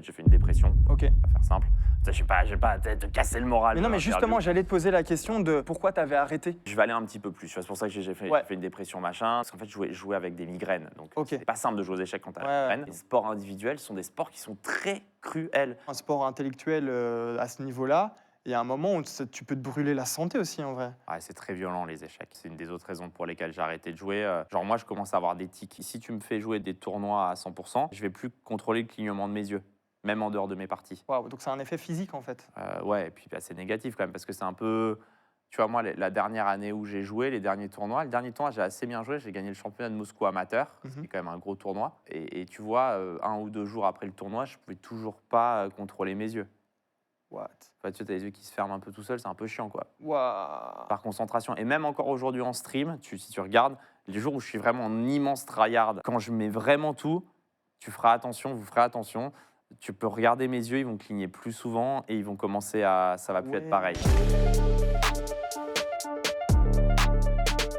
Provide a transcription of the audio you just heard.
fait, j'ai fait une dépression. Ok. On va faire simple. Je vais pas te casser le moral. Mais non, dans mais l'interview. justement, j'allais te poser la question de pourquoi tu avais arrêté. Je vais aller un petit peu plus. C'est pour ça que j'ai fait une dépression, machin. Parce qu'en fait, je jouais avec des migraines. Donc, c'est pas simple de jouer aux échecs quand tu as la migraine. Les sports individuels sont des sports qui sont très cruels. Un sport intellectuel à ce niveau-là, il y a un moment où tu peux te brûler la santé aussi, en vrai. Ouais, c'est très violent, les échecs. C'est une des autres raisons pour lesquelles j'ai arrêté de jouer. Genre, moi, je commence à avoir des tics. Si tu me fais jouer des tournois à 100%, je vais plus contrôler le clignement de mes yeux, même en dehors de mes parties. Waouh, donc c'est un effet physique, en fait. Ouais, et puis c'est négatif quand même, parce que c'est un peu... Tu vois, moi, la dernière année où j'ai joué, les derniers tournois, le dernier tournoi, j'ai assez bien joué. J'ai gagné le championnat de Moscou amateur, ce qui est quand même un gros tournoi. Et tu vois, 1 ou 2 jours après le tournoi, je pouvais toujours pas contrôler mes yeux. What? Enfin, tu as les yeux qui se ferment un peu tout seul, c'est un peu chiant, quoi. Waouh. Par concentration. Et même encore aujourd'hui en stream, si tu regardes, les jours où je suis vraiment en immense tryhard, quand je mets vraiment tout, tu feras attention, vous ferez attention. Tu peux regarder mes yeux, ils vont cligner plus souvent et ils vont commencer à... Ça va plus être pareil.